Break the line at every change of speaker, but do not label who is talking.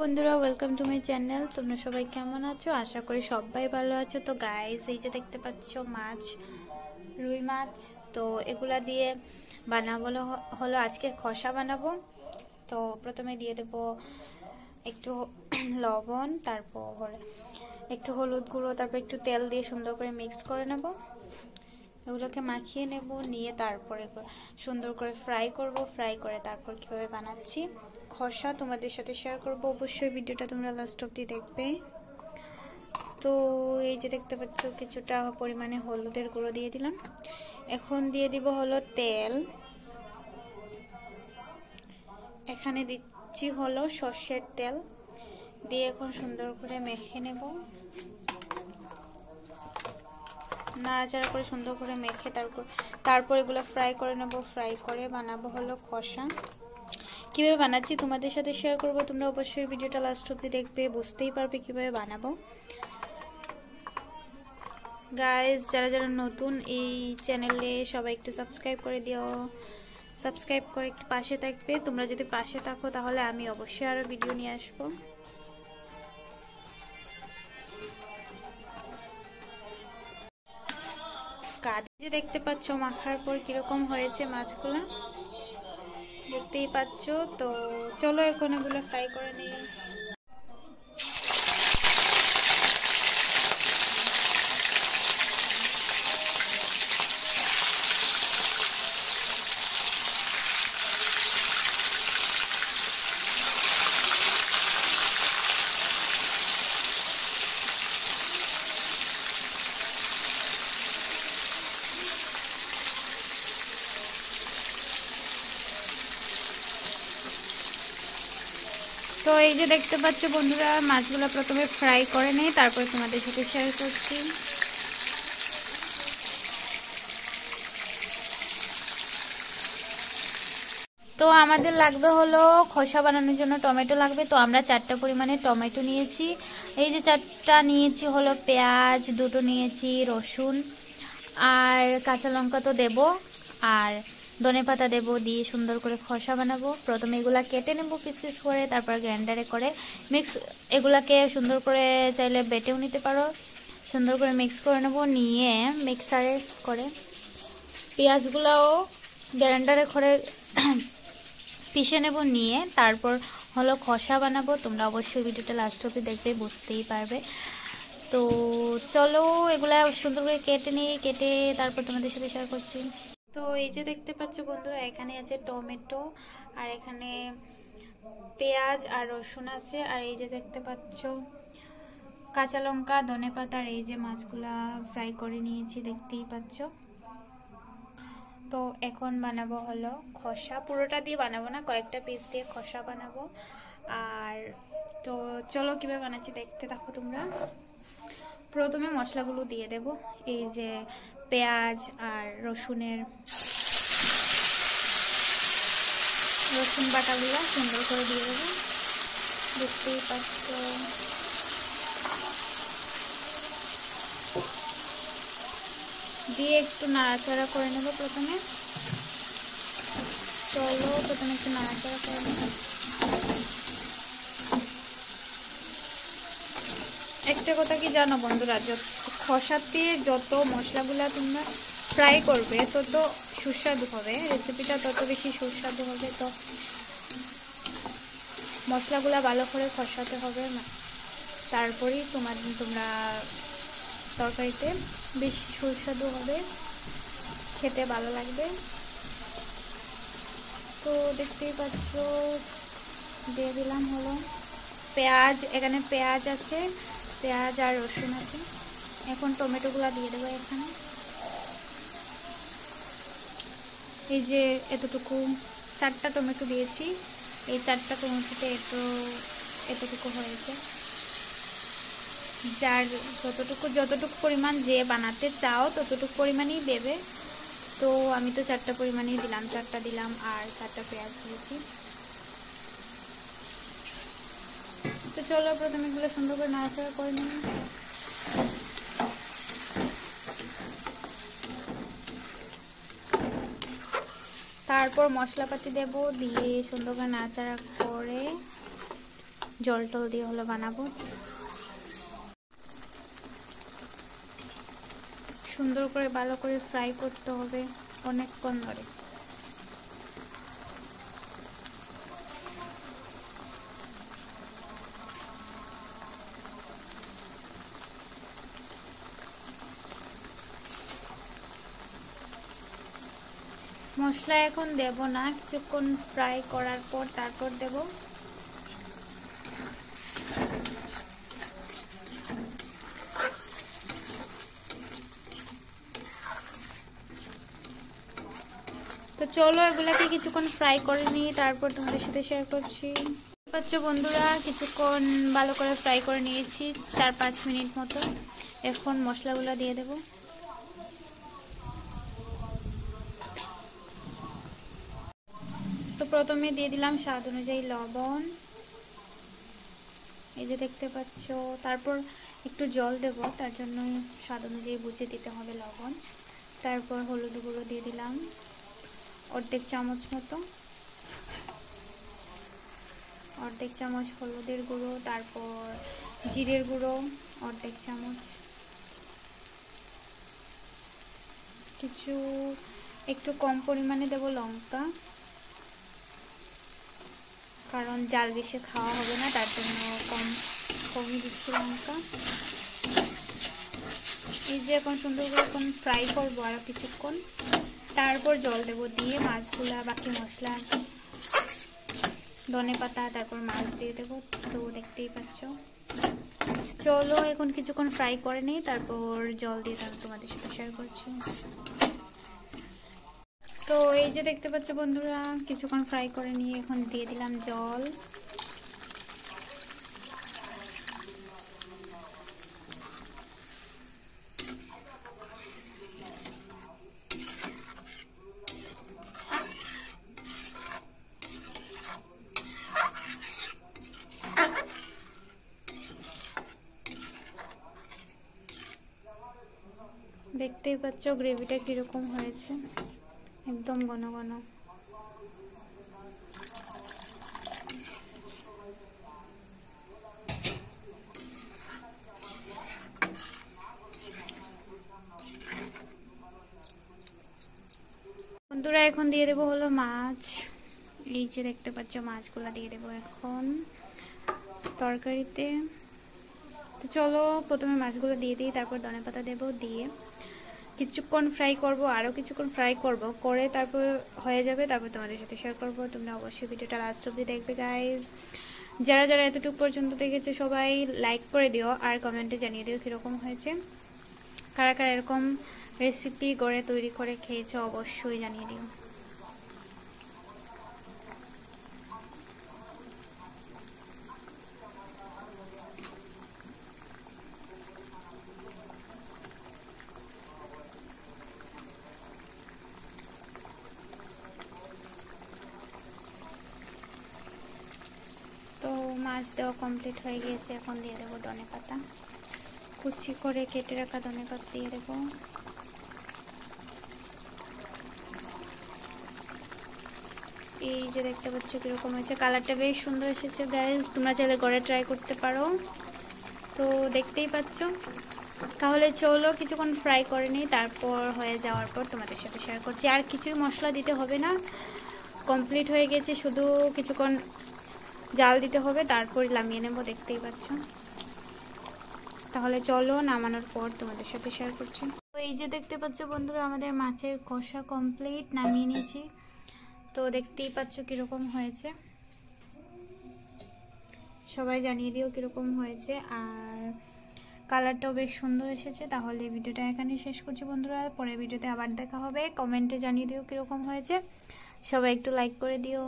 বন্ধুরা welcome to my channel. তোমরা সবাই কেমন আছো? আশা করি সবাই ভালো আছো। তো গাইস, এই যে দেখতে পাচ্ছ মাছ, রুই মাছ। তো এগুলা দিয়ে বানাবো হলো আজকে খসা বানাবো। তো প্রথমে দিয়ে দেব একটু লবণ, তারপর একটু হলুদ গুঁড়ো, তারপর একটু তেল দিয়ে সুন্দর করে মিক্স করে নেব। এগুলোকে মাখিয়ে নেব, নিয়ে তারপরে সুন্দর করে ফ্রাই করব। ফ্রাই করে তারপর কীভাবে বানাচ্ছি খসা তোমাদের সাথে শেয়ার করব। অবশ্যই ভিডিওটা তোমরা লাস্ট অবধি দেখবে। তো এই যে দেখতে পাচ্ছ কিছুটা পরিমাণে হলুদের গুঁড়ো দিয়ে দিলাম। এখন দিয়ে দিব হলো তেল। এখানে দিচ্ছি হলো সর্ষের তেল দিয়ে এখন সুন্দর করে মেখে নেব। নাড়াচাড়া করে সুন্দর করে মেখে তারপর এগুলো ফ্রাই করে নেব। ফ্রাই করে বানাবো হলো খসা। কীভাবে বানাচ্ছি তোমাদের সাথে শেয়ার করব। তোমরা অবশ্যই ভিডিওটা লাস্ট অবধি দেখবে, বুঝতেই পারবে কীভাবে বানাবো। গাইস, যারা যারা নতুন এই চ্যানেলে সবাই একটু সাবস্ক্রাইব করে দিও। সাবস্ক্রাইব করে একটু পাশে থাকবে। তোমরা যদি পাশে থাকো তাহলে আমি অবশ্যই আরও ভিডিও নিয়ে আসবো। কাজে দেখতে পাচ্ছ মাখার পর কিরকম হয়েছে মাছগুলো, দেখতেই পাচ্ছ। তো চলো এখন এগুলো ফ্রাই করে নিই। তো এই যে দেখতে পাচ্ছ বন্ধুরা, মাছগুলো প্রথমে ফ্রাই করে নেই, তারপর তোমাদের সাথে শেয়ার করছি। তো আমাদের লাগবে হলো খসা বানানোর জন্য টমেটো লাগবে। তো আমরা 4টা পরিমাণে টমেটো নিয়েছি। এই যে 4টা নিয়েছি হলো পেঁয়াজ, 2টো নিয়েছি রসুন, আর কাঁচা লঙ্কা তো দেব, আর ধনেপাতা দেব, দিয়ে সুন্দর করে খসা বানাবো। প্রথমে এগুলা কেটে নেব পিস পিস করে, তারপর গ্রাইন্ডারে করে এগুলাকে সুন্দর করে চাইলে বেটেও নিতে পারো। সুন্দর করে মিক্স করে নেব, নিয়ে মিক্সারে করে পেঁয়াজগুলাও গ্রাইন্ডারে করে পিষে নেব, নিয়ে তারপর হলো খসা বানাবো। তোমরা অবশ্যই ভিডিওটা লাস্ট অবধি দেখবে, বুঝতেই পারবে। তো চলো এগুলা সুন্দর করে কেটে নিই, কেটে তারপর তোমাদের সাথে শেয়ার করছি। তো এই যে দেখতে পাচ্ছ বন্ধুরা, এখানে আছে টমেটো, আর এখানে পেঁয়াজ আর রসুন আছে, আর এই যে দেখতে পাচ্ছ কাঁচা লঙ্কা, ধনেপাতা, আর এই যে মাছগুলা ফ্রাই করে নিয়েছি, দেখতেই পাচ্ছ। তো এখন বানাবো হলো খসা। পুরোটা দিয়ে বানাবো না, কয়েকটা পিস দিয়ে খসা বানাবো। আর তো চলো কিভাবে বানাচ্ছি দেখতে থাকো তোমরা। প্রথমে মশলাগুলো দিয়ে দেব। এই যে পেঁয়াজ আর রসুন বাটাগুলো সুন্দর করে দিয়ে দেবো, দেখতেই পাচ্ছ। দিয়ে একটু নাড়াচাড়া করে নেব প্রথমে। চলো প্রথমে একটু নাড়াচাড়া করে নেব। একটা কথা কি জানো বন্ধুরা, খসাতে যত মশলাগুলা তোমরা ফ্রাই করবে তত সুস্বাদু হবে, রেসিপিটা তত বেশি সুস্বাদু হবে। তো মশলাগুলা ভালো করে খসাতে হবে, তারপরেই তোমরা তরকারিতে বেশি সুস্বাদু হবে, খেতে ভালো লাগবে। তো দেখতেই পাচ্ছ দিয়ে দিলাম হলো পেঁয়াজ। এখানে পেঁয়াজ আছে, পেঁয়াজ আর রসুন আছে। এখন টমেটোগুলো দিয়ে দেবো এখানে। এই যে এতটুকু 4টা টমেটো দিয়েছি, এই 4টা টমেটোতে এতটুকু হয়েছে। যার যতটুকু পরিমাণ যে বানাতে চাও ততটুকু পরিমাণই দেবে। তো আমি তো 4টা পরিমাণেই দিলাম, 4টা দিলাম, আর 4টা পেঁয়াজ দিয়েছি। তো চলো প্রথমে এগুলো সুন্দর করে নাড়াচাড়া করে নিই। তারপর মশলাপাতি দেব, দিয়ে সুন্দর করে নাড়াচাড়া করে জল টল দিয়ে হলো বানাবো। সুন্দর করে ভালো করে ফ্রাই করতে হবে অনেকক্ষণ ধরে। মশলা এখন দেব না, কিছুক্ষণ ফ্রাই করার পর তারপর দেব। তো চলো এগুলাকে কিছুক্ষণ ফ্রাই করে নিই, তারপর তোমাদের সাথে শেয়ার করছি। আচ্ছা বন্ধুরা, কিছুক্ষণ ভালো করে ফ্রাই করে নিয়েছি, 4-5 মিনিট মতো। এখন মশলাগুলো দিয়ে দেব। তো প্রথমে দিয়ে দিলাম স্বাদ অনুযায়ী লবণ, এই যে দেখতে পাচ্ছ। তারপর একটু জল দেব, তার জন্য স্বাদ অনুযায়ী বুঝে দিতে হবে লবণ। তারপর হলুদ গুঁড়ো দিয়ে দিলাম অর্ধেক চামচ মতো, অর্ধেক চামচ হলুদের গুঁড়ো। তারপর জিরের গুঁড়ো অর্ধেক চামচ, কিছু একটু কম পরিমাণে দেব লঙ্কা, কারণ জাল বেশি খাওয়া হবে না, তার জন্য কমই দিচ্ছি লঙ্কা। এই যে এখন সুন্দর করে এখন ফ্রাই করবো আরো কিছুক্ষণ, তারপর জল দেব, দিয়ে মাছগুলা বাকি মশলা ধনেপাতা তারপর মাছ দিয়ে দেবো। তো দেখতেই পাচ্ছ। চলো এখন কিছুক্ষণ ফ্রাই করে নিই, তারপর জল দিয়ে তোমাদের সাথে শেয়ার করছি। তো এই যে দেখতে পাচ্ছ বন্ধুরা, কিছুক্ষণ ফ্রাই করে নিয়ে এখন দিয়ে দিলাম জল। দেখতেই পাচ্ছ গ্রেভিটা কিরকম হয়েছে, একদম ঘন ঘন। বন্ধুরা এখন দিয়ে দেবো হলো মাছ, এই যে দেখতে পাচ্ছ মাছগুলো দিয়ে দেবো এখন তরকারিতে। তো চলো প্রথমে মাছগুলো দিয়ে দিই, তারপর ধনেপাতা দেবো, দিয়ে কিছুক্ষণ ফ্রাই করব, আরও কিছুক্ষণ ফ্রাই করব, করে তারপর হয়ে যাবে, তারপর তোমাদের সাথে শেয়ার করব। তোমরা অবশ্যই ভিডিওটা লাস্ট অবধি দেখবে গাইজ। যারা যারা এতটুকু পর্যন্ত দেখেছো সবাই লাইক করে দিও, আর কমেন্টে জানিয়ে দিও কীরকম হয়েছে। কারা কারা এরকম রেসিপি করে তৈরি করে খেয়েছো অবশ্যই জানিয়ে দিও। তো মাছ দেওয়া কমপ্লিট হয়ে গিয়েছে, এখন দিয়ে দেবো ধনেপাতা, কুচি করে কেটে রাখা ধনেপাতা দিয়ে দেবো। এই যে দেখতে পাচ্ছ কিরকম হয়েছে, কালারটা বেশ সুন্দর এসেছে গাইজ, তোমরা চাইলে ঘরে ট্রাই করতে পারো। তো দেখতেই পাচ্ছ। তাহলে চলো কিছুক্ষণ ফ্রাই করে নিই, তারপর হয়ে যাওয়ার পর তোমাদের সাথে শেয়ার করছি। আর কিছুই মশলা দিতে হবে না, কমপ্লিট হয়ে গেছে, শুধু কিছুক্ষণ জাল দিতে হবে, তারপর নামিয়ে নেব। দেখতেই পাচ্ছ। তাহলে চলো নামানোর পর তোমাদের সাথে শেয়ার করছি। তো এই যে দেখতে পাচ্ছ বন্ধুরা, আমাদের মাছের কষা কমপ্লিট, নামিয়ে নিয়েছি। তো দেখতেই পাচ্ছ কিরকম হয়েছে, সবাই জানিয়ে দিও কিরকম হয়েছে, আর কালারটাও বেশ সুন্দর এসেছে। তাহলে ভিডিওটা এখানেই শেষ করছি বন্ধুরা, পরের ভিডিওতে আবার দেখা হবে। কমেন্টে জানিয়ে দিও কিরকম হয়েছে, সবাই একটু লাইক করে দিও।